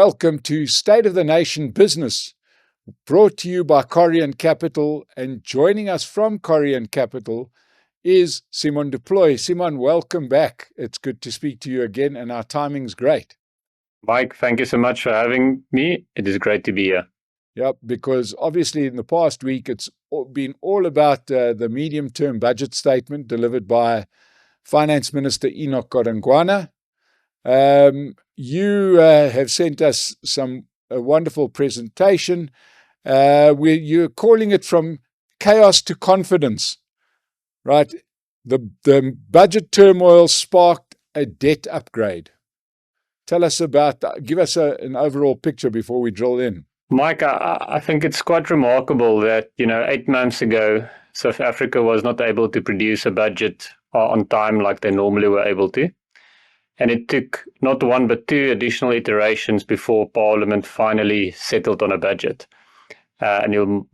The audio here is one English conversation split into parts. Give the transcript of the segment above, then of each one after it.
Welcome to State of the Nation Business, brought to you by Corion Capital, and joining us from Corion Capital is Simon Du Plooy. Simon, welcome back. It's good to speak to you again, and our timing's great. Mike, thank you so much for having me. It is great to be here. Yeah, because obviously in the past week, it's been all about the medium-term budget statement delivered by Finance Minister Enoch Godongwana. You have sent us a wonderful presentation where you're calling it From Chaos to Confidence, right? The budget turmoil sparked a debt upgrade. Tell us about that. Give us an overall picture before we drill in. Mike, I think it's quite remarkable that, 8 months ago, South Africa was not able to produce a budget on time like they normally were able to. And it took not one but two additional iterations before Parliament finally settled on a budget. And your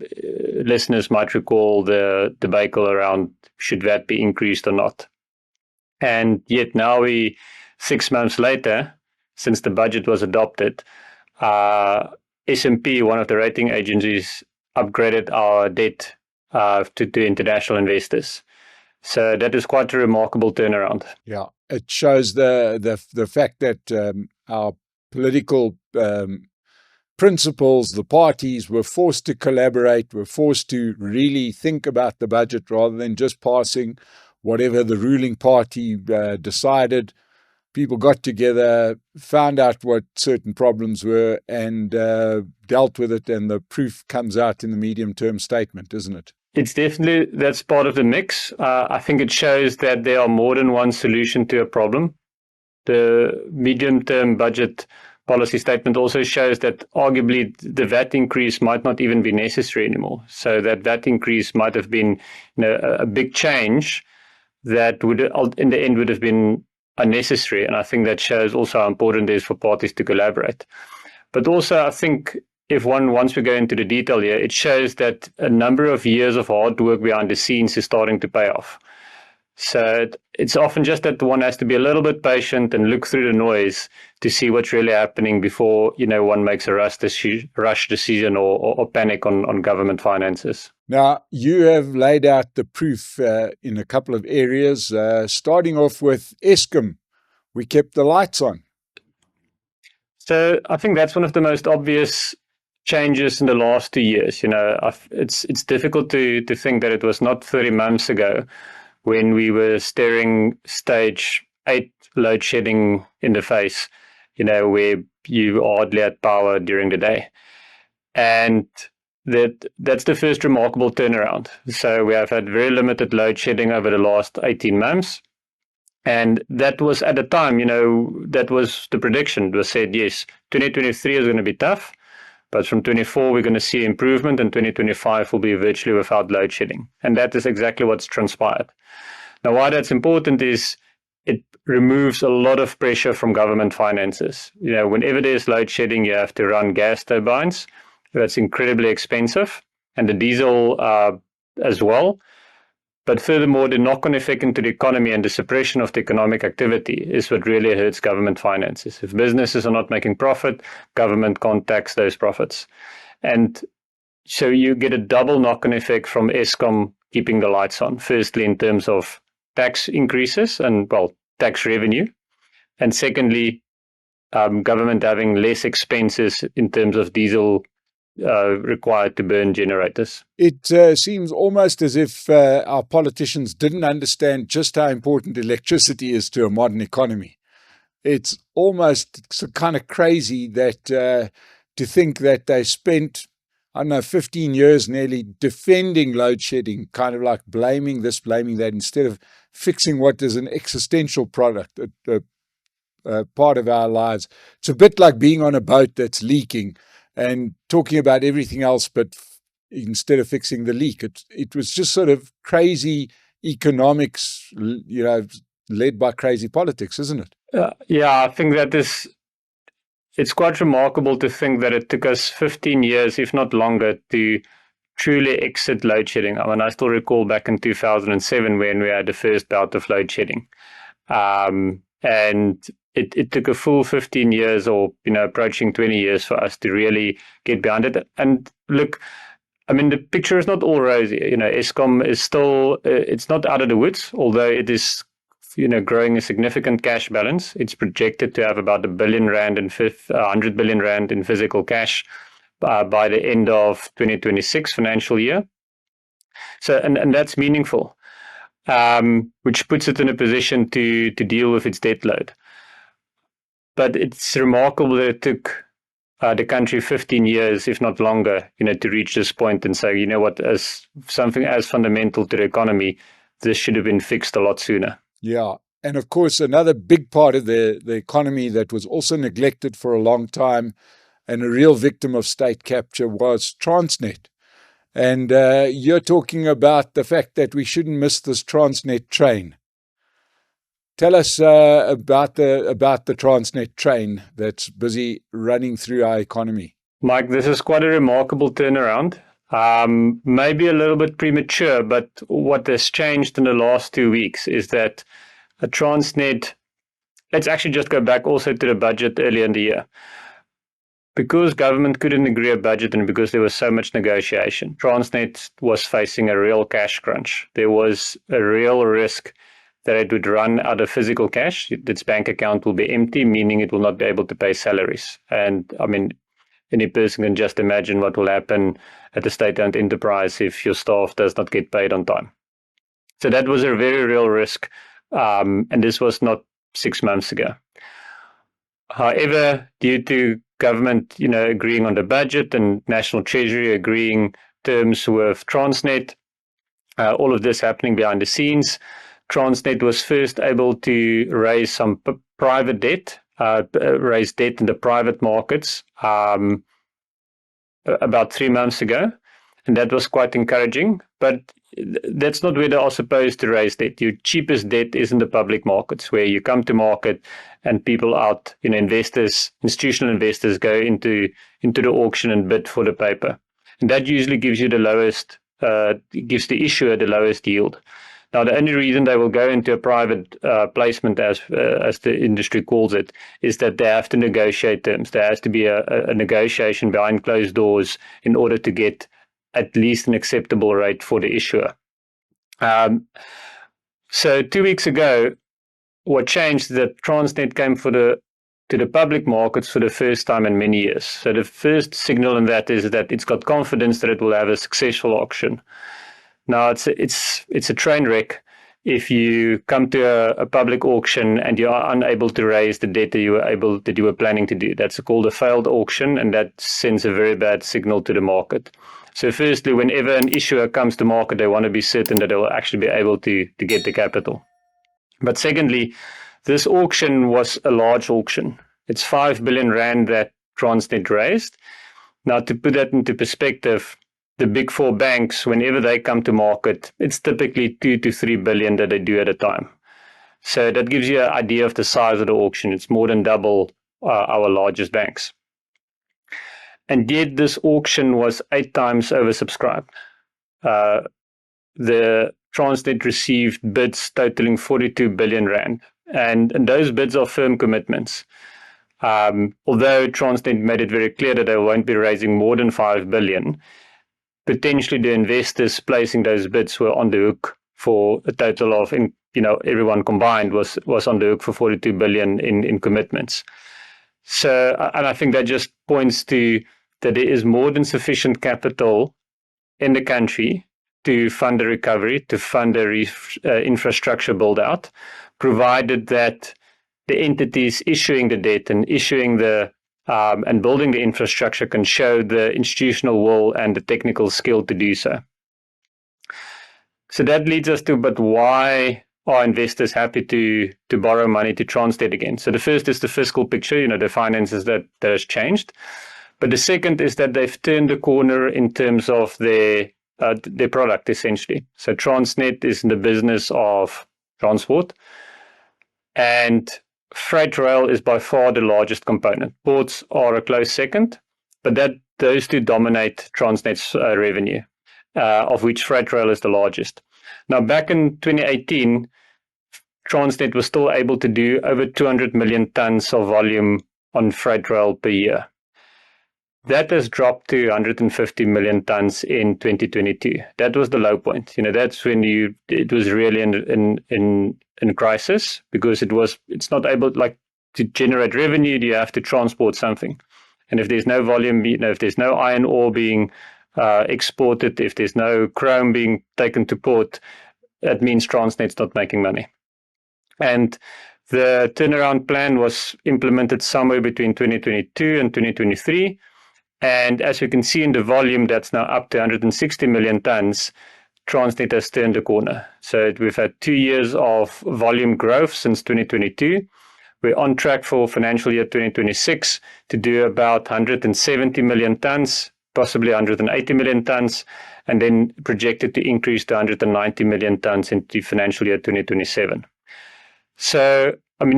listeners might recall the debacle around should that be increased or not. And yet now 6 months later, since the budget was adopted, S&P, one of the rating agencies, upgraded our debt to international investors. So that is quite a remarkable turnaround. Yeah, it shows the fact that our political principles, the parties, were forced to collaborate, were forced to really think about the budget rather than just passing whatever the ruling party decided. People got together, found out what certain problems were, and dealt with it, and the proof comes out in the medium-term statement, isn't it? It's definitely, that's part of the mix. I think it shows that there are more than one solution to a problem. The medium-term budget policy statement also shows that arguably the VAT increase might not even be necessary anymore. So that VAT increase might have been a big change that would, in the end, would have been unnecessary. And I think that shows also how important it is for parties to collaborate. But also, I think once we go into the detail here, it shows that a number of years of hard work behind the scenes is starting to pay off. So it's often just that one has to be a little bit patient and look through the noise to see what's really happening before, one makes a rush decision or panic on government finances. Now, you have laid out the proof in a couple of areas, starting off with Eskom. We kept the lights on. So I think that's one of the most obvious changes in the last 2 years. It's difficult to think that it was not 30 months ago when we were staring stage 8 load shedding in the face, where you hardly had power during the day. And that's the first remarkable turnaround. So we have had very limited load shedding over the last 18 months. And that was at the time, that was the prediction. It was said, yes, 2023 is going to be tough, but from 24 we're going to see improvement, and 2025 will be virtually without load shedding. And that is exactly what's transpired. Now, why that's important is it removes a lot of pressure from government finances. Whenever there's load shedding, you have to run gas turbines. That's incredibly expensive, and the diesel as well. But furthermore, the knock-on effect into the economy and the suppression of the economic activity is what really hurts government finances. If businesses are not making profit, government can't tax those profits. And so you get a double knock-on effect from Eskom keeping the lights on. Firstly, in terms of tax increases and, tax revenue. And secondly, government having less expenses in terms of diesel required to burn generators. It seems almost as if our politicians didn't understand just how important electricity is to a modern economy. It's almost kind of crazy that to think that they spent, 15 years nearly defending load shedding, kind of like blaming this, blaming that, instead of fixing what is an existential product, a part of our lives. It's a bit like being on a boat that's leaking and talking about everything else, but instead of fixing the leak, it was just sort of crazy economics, led by crazy politics, isn't it? Yeah, I think it's quite remarkable to think that it took us 15 years, if not longer, to truly exit load shedding. I still recall back in 2007 when we had the first bout of load shedding. And it took a full 15 years or, approaching 20 years for us to really get behind it. And look, I mean, the picture is not all rosy. Eskom is still, it's not out of the woods, although it is, growing a significant cash balance. It's projected to have about R1 billion and 100 billion rand in physical cash by the end of 2026 financial year. So, and that's meaningful, which puts it in a position to deal with its debt load. But it's remarkable that it took the country 15 years, if not longer, to reach this point and say, what, as something as fundamental to the economy, this should have been fixed a lot sooner. Yeah. And of course, another big part of the economy that was also neglected for a long time and a real victim of state capture was Transnet. And you're talking about the fact that we shouldn't miss this Transnet train. Tell us about the Transnet train that's busy running through our economy. Mike, this is quite a remarkable turnaround. Maybe a little bit premature, but what has changed in the last 2 weeks is that a Transnet, let's actually just go back also to the budget earlier in the year. Because government couldn't agree a budget and because there was so much negotiation, Transnet was facing a real cash crunch. There was a real risk that it would run out of physical cash. Its bank account will be empty, meaning it will not be able to pay salaries. And I mean, any person can just imagine what will happen at a state-owned enterprise if your staff does not get paid on time. So that was a very real risk. And this was not 6 months ago. However, due to government, agreeing on the budget and National Treasury agreeing terms with Transnet, all of this happening behind the scenes, Transnet was first able to raise some private debt, raise debt in the private markets about 3 months ago. And that was quite encouraging. But that's not where they are supposed to raise debt. Your cheapest debt is in the public markets, where you come to market and people out, investors, institutional investors go into the auction and bid for the paper. And that usually gives you the lowest, gives the issuer the lowest yield. Now, the only reason they will go into a private placement, as the industry calls it, is that they have to negotiate terms. There has to be a negotiation behind closed doors in order to get at least an acceptable rate for the issuer. So 2 weeks ago, what changed is that Transnet came to the public markets for the first time in many years. So the first signal in that is that it's got confidence that it will have a successful auction. Now, it's a train wreck if you come to a public auction and you are unable to raise the debt that you were planning to do. That's called a failed auction, and that sends a very bad signal to the market. So firstly, whenever an issuer comes to market, they want to be certain that they will actually be able to get the capital. But secondly, this auction was a large auction. It's 5 billion rand that Transnet raised. Now, to put that into perspective, the big four banks, whenever they come to market, it's typically 2 to 3 billion that they do at a time. So that gives you an idea of the size of the auction. It's more than double our largest banks. And yet this auction was 8 times oversubscribed. The Transnet received bids totaling 42 billion rand. And those bids are firm commitments. Although Transnet made it very clear that they won't be raising more than 5 billion, potentially the investors placing those bids were on the hook for a total of, everyone combined was on the hook for 42 billion in commitments. So, and I think that just points to that there is more than sufficient capital in the country to fund the recovery, to fund the infrastructure build out, provided that the entities issuing the debt and issuing and building the infrastructure can show the institutional will and the technical skill to do so. So that leads us to, but why are investors happy to borrow money to Transnet again? So the first is the fiscal picture, the finances that has changed. But the second is that they've turned the corner in terms of their product, essentially. So Transnet is in the business of transport, and freight rail is by far the largest component. Ports are a close second, but those two dominate Transnet's revenue, of which freight rail is the largest. Now, back in 2018, Transnet was still able to do over 200 million tons of volume on freight rail per year. That has dropped to 150 million tons in 2022. That was the low point. That's when it was really in crisis, because it's not able to generate revenue. You have to transport something, and if there's no volume, if there's no iron ore being exported, if there's no chrome being taken to port, that means Transnet's not making money. And the turnaround plan was implemented somewhere between 2022 and 2023. And as you can see in the volume, that's now up to 160 million tons. Transnet has turned the corner. So we've had 2 years of volume growth since 2022. We're on track for financial year 2026 to do about 170 million tons, possibly 180 million tons, and then projected to increase to 190 million tons into financial year 2027. So,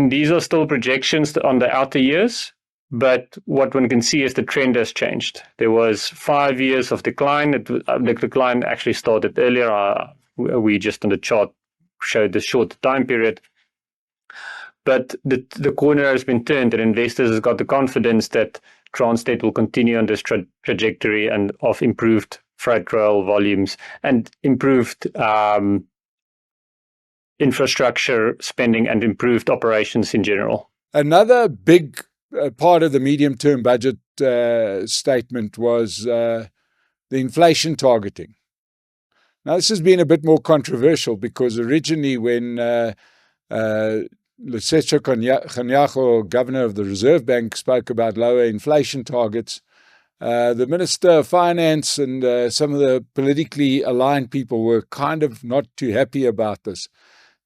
these are still projections on the outer years, but what one can see is the trend has changed. There was 5 years of decline. The decline actually started earlier. We just on the chart showed the short time period. But the corner has been turned, and investors have got the confidence that Transnet will continue on this trajectory and of improved freight rail volumes and improved infrastructure spending and improved operations in general. Another big part of the medium-term budget statement was the inflation targeting. Now, this has been a bit more controversial because originally when Lesetso Kganyago, governor of the Reserve Bank, spoke about lower inflation targets, the Minister of Finance and some of the politically aligned people were kind of not too happy about this.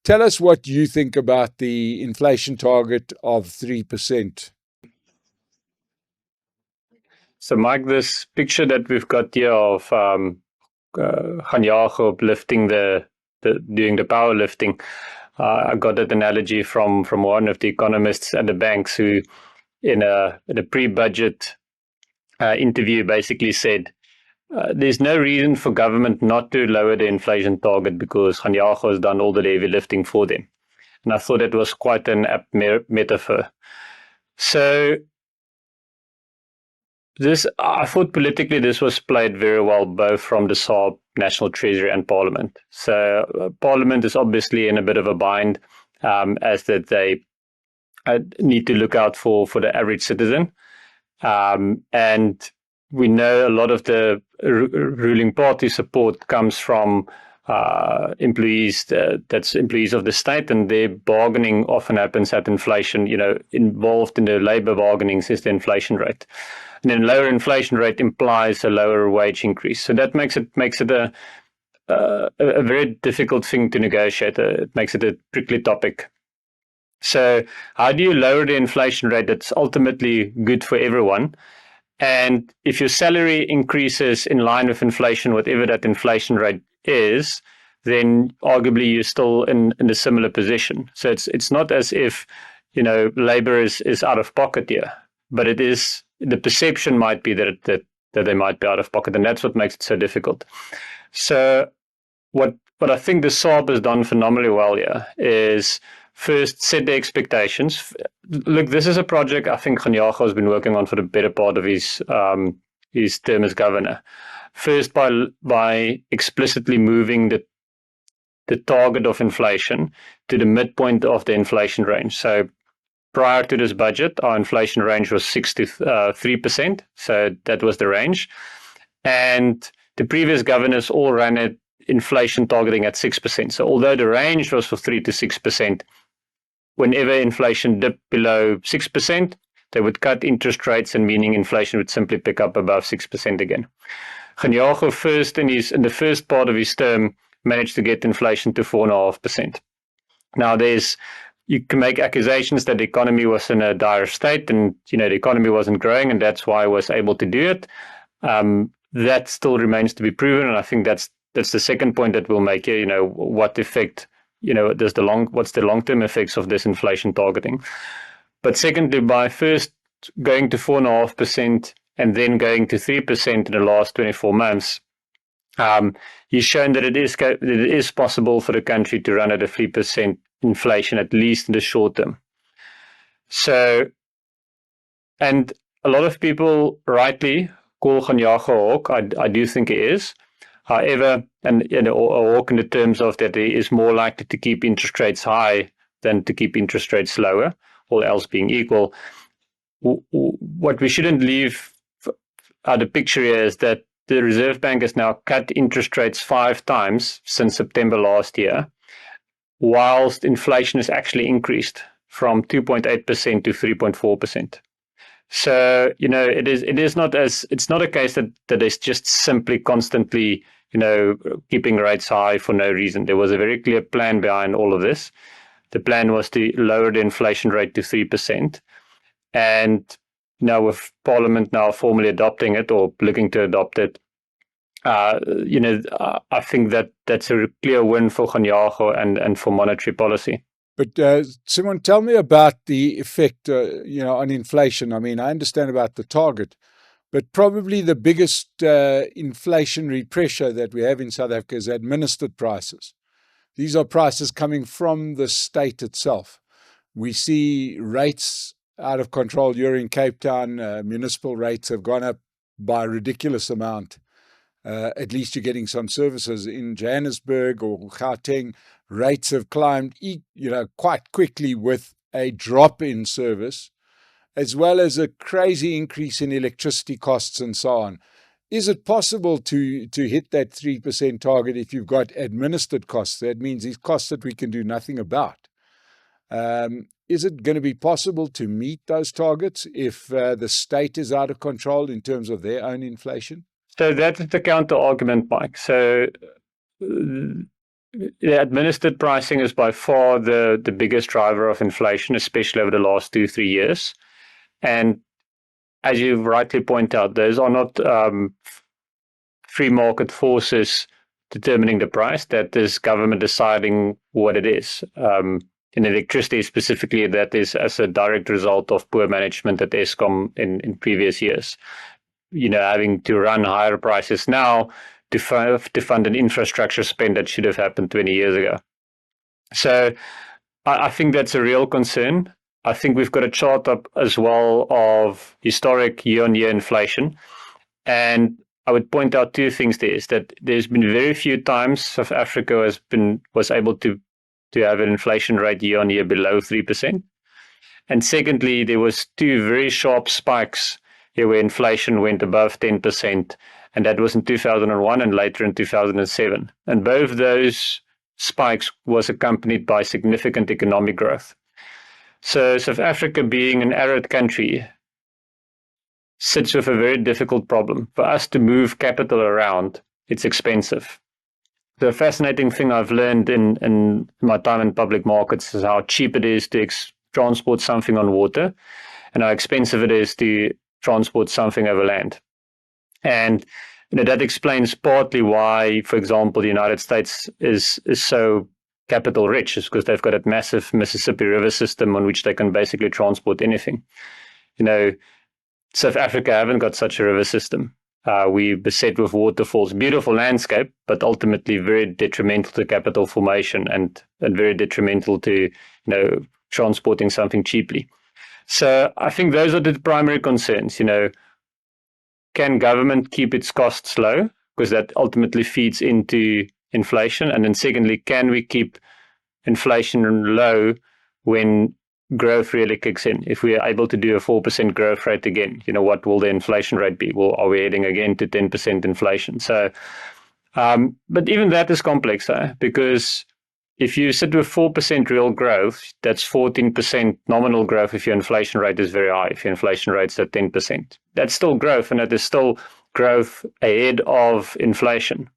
Tell us what you think about the inflation target of 3%. So, Mike, this picture that we've got here of Kganyago lifting doing the powerlifting, I got that analogy from one of the economists at the banks who, in a pre-budget interview, basically said, there's no reason for government not to lower the inflation target because Kganyago has done all the heavy lifting for them. And I thought it was quite an apt metaphor. So I thought politically this was played very well, both from the SARB, National Treasury and Parliament. So Parliament is obviously in a bit of a bind as that they need to look out for the average citizen. And we know a lot of the ruling party support comes from employees, that's employees of the state, and their bargaining often happens at inflation. Involved in the labor bargainings is the inflation rate. And then lower inflation rate implies a lower wage increase. So that makes it a very difficult thing to negotiate. It makes it a prickly topic. So how do you lower the inflation rate that's ultimately good for everyone? And if your salary increases in line with inflation, whatever that inflation rate is, then arguably you're still in a similar position. So it's not as if labor is out of pocket here, but it is. The perception might be that they might be out of pocket, and that's what makes it so difficult. So what I think the SARB has done phenomenally well here is first set the expectations. Look, this is a project I think Kganyago has been working on for the better part of his term as governor. First, by explicitly moving the target of inflation to the midpoint of the inflation range. So prior to this budget, our inflation range was 6 to 3%. So that was the range. And the previous governors all ran at inflation targeting at 6%. So although the range was for 3 to 6%, whenever inflation dipped below 6%, they would cut interest rates, and meaning inflation would simply pick up above 6% again. Kganyago first in the first part of his term managed to get inflation to 4.5%. Now you can make accusations that the economy was in a dire state and the economy wasn't growing, and that's why I was able to do it. That still remains to be proven, and I think that's the second point that we'll make here. What effect what's the long-term effects of this inflation targeting? But secondly, by first going to 4.5% and then going to 3% in the last 24 months, he's shown that it is possible for the country to run at a 3% inflation, at least in the short term. So, and a lot of people rightly call Kganyago a hawk. I do think it is. However, and a hawk in the terms of that it is more likely to keep interest rates high than to keep interest rates lower, all else being equal. What we shouldn't leave out of the picture here is that the Reserve Bank has now cut interest rates 5 times since September last year, whilst inflation has actually increased from 2.8% to 3.4%. So, it's not a case that it's just simply constantly, keeping rates high for no reason. There was a very clear plan behind all of this. The plan was to lower the inflation rate to 3%. And now with Parliament now formally adopting it or looking to adopt it, I think that's a clear win for Kganyago and for monetary policy. But Simon, tell me about the effect, on inflation. I mean, I understand about the target, but probably the biggest inflationary pressure that we have in South Africa is administered prices. These are prices coming from the state itself. We see rates out of control. You're in Cape Town. Municipal rates have gone up by a ridiculous amount. At least you're getting some services in Johannesburg or Gauteng. Rates have climbed, quite quickly with a drop in service, as well as a crazy increase in electricity costs and so on. Is it possible to hit that 3% target if you've got administered costs? That means these costs that we can do nothing about. Is it going to be possible to meet those targets if the state is out of control in terms of their own inflation? So that's the counter argument, Mike. So the administered pricing is by far the biggest driver of inflation, especially over the last 2-3 years. And as you rightly point out, those are not free market forces determining the price. That is government deciding what it is. In electricity specifically, that is as a direct result of poor management at Eskom in previous years. Having to run higher prices now to fund an infrastructure spend that should have happened 20 years ago. So I think that's a real concern. I think we've got a chart up as well of historic year-on-year inflation. And I would point out 2 things there is that there's been very few times South Africa was able to have an inflation rate year-on-year below 3%. And secondly, there was 2 very sharp spikes here where inflation went above 10%, and that was in 2001 and later in 2007. And both those spikes was accompanied by significant economic growth. So South Africa, being an arid country, sits with a very difficult problem. For us to move capital around, it's expensive. The fascinating thing I've learned in my time in public markets is how cheap it is to transport something on water and how expensive it is to transport something over land. And that explains partly why, for example, the United States is so capital rich, is because they've got a massive Mississippi River system on which they can basically transport anything. South Africa haven't got such a river system. We're beset with waterfalls, beautiful landscape, but ultimately very detrimental to capital formation and very detrimental to transporting something cheaply. So I think those are the primary concerns. Can government keep its costs low? Because that ultimately feeds into inflation. And then secondly, can we keep inflation low when growth really kicks in? If we are able to do a 4% growth rate again, what will the inflation rate be? Well, are we heading again to 10% inflation? So, but even that is complex, because if you sit with 4% real growth, that's 14% nominal growth if your inflation rate is very high. If your inflation rate's at 10%, that's still growth, and it is still growth ahead of inflation.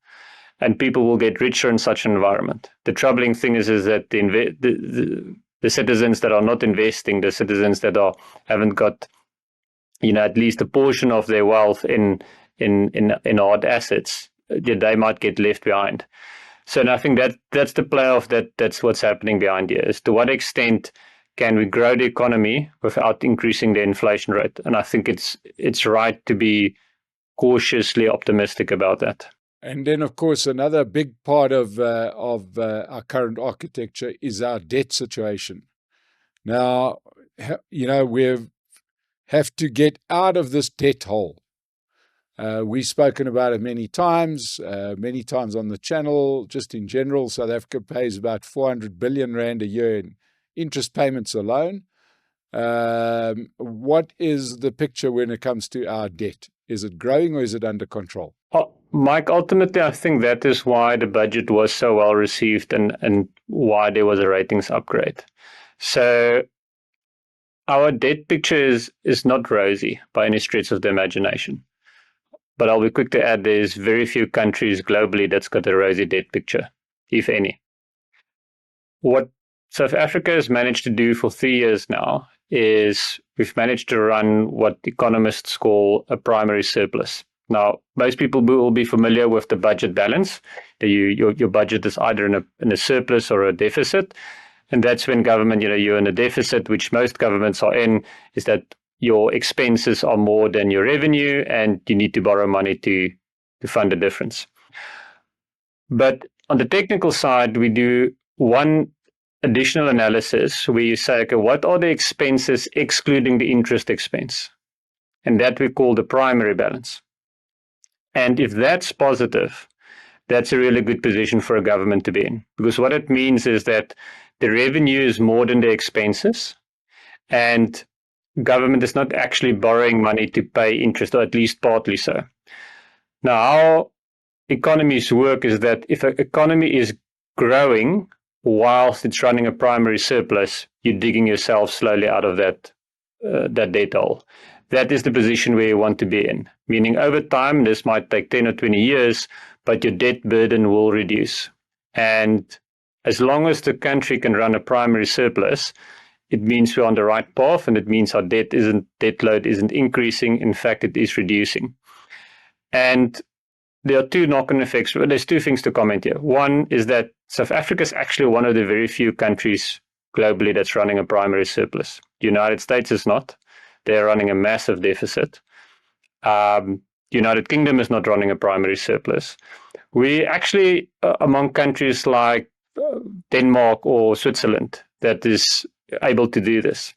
And people will get richer in such an environment. The troubling thing is that the citizens that are not investing, the citizens that haven't got, at least a portion of their wealth in hard assets, they might get left behind. So I think that's the play-off that's what's happening behind here, is to what extent can we grow the economy without increasing the inflation rate? And I think it's right to be cautiously optimistic about that. And then, of course, another big part of our current architecture is our debt situation. Now, we have to get out of this debt hole. We've spoken about it many times on the channel. Just in general, South Africa pays about 400 billion rand a year in interest payments alone. What is the picture when it comes to our debt? Is it growing or is it under control? Mike, ultimately, I think that is why the budget was so well received and why there was a ratings upgrade. So our debt picture is not rosy by any stretch of the imagination. But I'll be quick to add there's very few countries globally that's got a rosy debt picture, if any. What South Africa has managed to do for 3 years now is we've managed to run what economists call a primary surplus. Now, most people will be familiar with the budget balance. Your budget is either in a surplus or a deficit. And that's when government, you're in a deficit, which most governments are in, is that your expenses are more than your revenue and you need to borrow money to fund the difference. But on the technical side, we do one additional analysis where you say, okay, what are the expenses excluding the interest expense? And that we call the primary balance. And if that's positive, that's a really good position for a government to be in. Because what it means is that the revenue is more than the expenses, and government is not actually borrowing money to pay interest, or at least partly so. Now, how economies work is that if an economy is growing whilst it's running a primary surplus, you're digging yourself slowly out of that debt hole. That is the position where you want to be in, meaning over time, this might take 10 or 20 years, but your debt burden will reduce. And as long as the country can run a primary surplus, it means we're on the right path, and it means our debt load isn't increasing. In fact, it is reducing. And there are two knock-on effects. There's two things to comment here. One is that South Africa is actually one of the very few countries globally that's running a primary surplus. The United States is not. They're running a massive deficit. The United Kingdom is not running a primary surplus. We actually, among countries like Denmark or Switzerland, that is able to do this.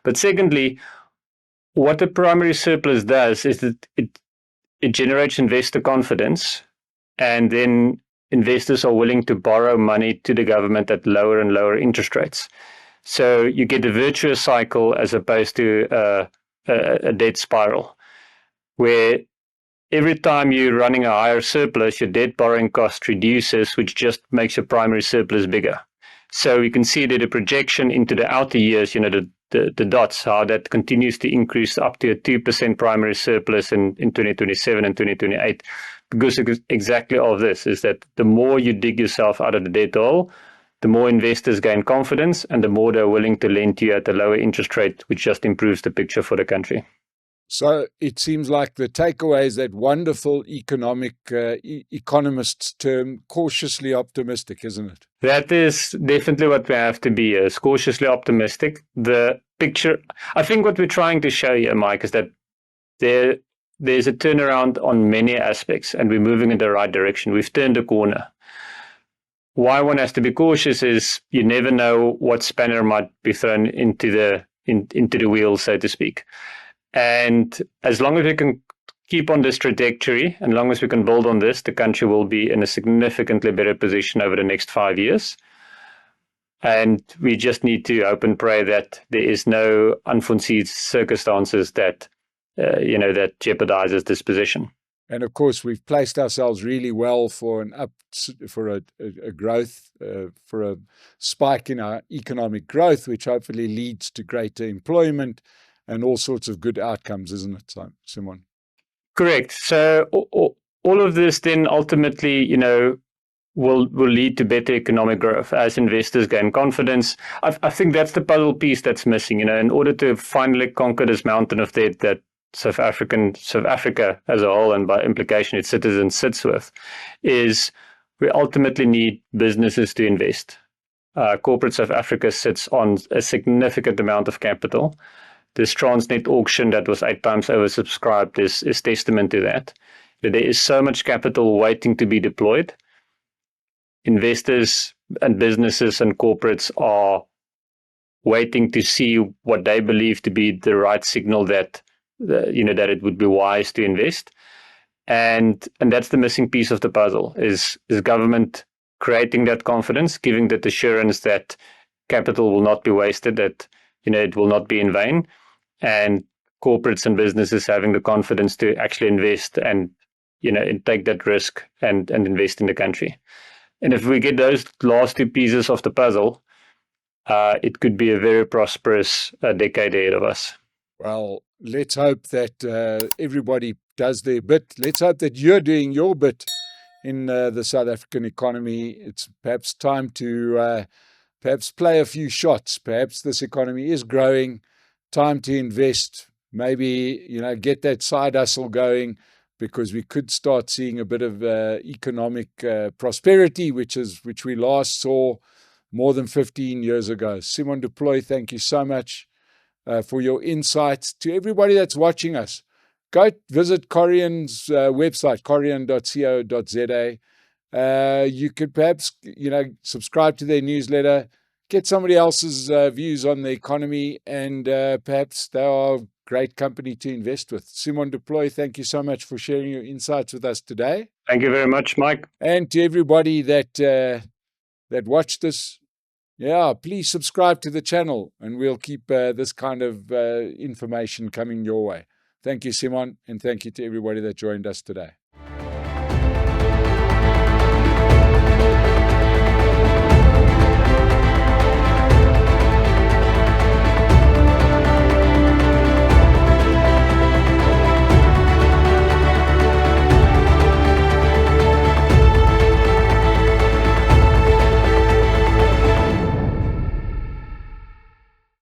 But secondly, what the primary surplus does is that it generates investor confidence, and then investors are willing to borrow money to the government at lower and lower interest rates. So you get a virtuous cycle as opposed to a debt spiral, where every time you're running a higher surplus, your debt borrowing cost reduces, which just makes your primary surplus bigger. So you can see that the projection into the outer years, the dots, how that continues to increase up to a 2% primary surplus in 2027 and 2028. Because exactly of this is that the more you dig yourself out of the debt hole, the more investors gain confidence and the more they're willing to lend to you at a lower interest rate, which just improves the picture for the country. So it seems like the takeaway is that wonderful economist's term, cautiously optimistic, isn't it? That is definitely what we have to be, is cautiously optimistic. The picture, I think what we're trying to show here, Mike, is that there's a turnaround on many aspects and we're moving in the right direction. We've turned a corner. Why one has to be cautious is you never know what spanner might be thrown into the wheel, so to speak. And as long as we can keep on this trajectory, and as long as we can build on this, the country will be in a significantly better position over the next 5 years. And we just need to hope and pray that there is no unforeseen circumstances that that jeopardizes this position. And of course, we've placed ourselves really well for a growth, for a spike in our economic growth, which hopefully leads to greater employment and all sorts of good outcomes, isn't it, Simon? Correct. So all of this then ultimately, will lead to better economic growth as investors gain confidence. I think that's the puzzle piece that's missing. In order to finally conquer this mountain of debt that South Africa as a whole, and by implication its citizens sits with, is we ultimately need businesses to invest. Corporate South Africa sits on a significant amount of capital. This Transnet auction that was 8 times oversubscribed is testament to that. there is so much capital waiting to be deployed. Investors and businesses and corporates are waiting to see what they believe to be the right signal that that it would be wise to invest. And that's the missing piece of the puzzle is government creating that confidence, giving that assurance that capital will not be wasted, that it will not be in vain, and corporates and businesses having the confidence to actually invest and and take that risk and invest in the country. And if we get those last two pieces of the puzzle, it could be a very prosperous decade ahead of us. Well, let's hope that everybody does their bit. Let's hope that you're doing your bit in the South African economy. It's perhaps time to perhaps play a few shots. Perhaps this economy is growing. Time to invest. Maybe, get that side hustle going, because we could start seeing a bit of economic prosperity, which we last saw more than 15 years ago. Simon Du Plooy, thank you so much for your insights. To everybody that's watching us, go visit Corion's website, corion.co.za. You could perhaps, subscribe to their newsletter, get somebody else's views on the economy, and perhaps they are a great company to invest with. Simon Du Plooy, thank you so much for sharing your insights with us today. Thank you very much, Mike. And to everybody that watched this, please subscribe to the channel, and we'll keep this kind of information coming your way. Thank you, Simon, and thank you to everybody that joined us today.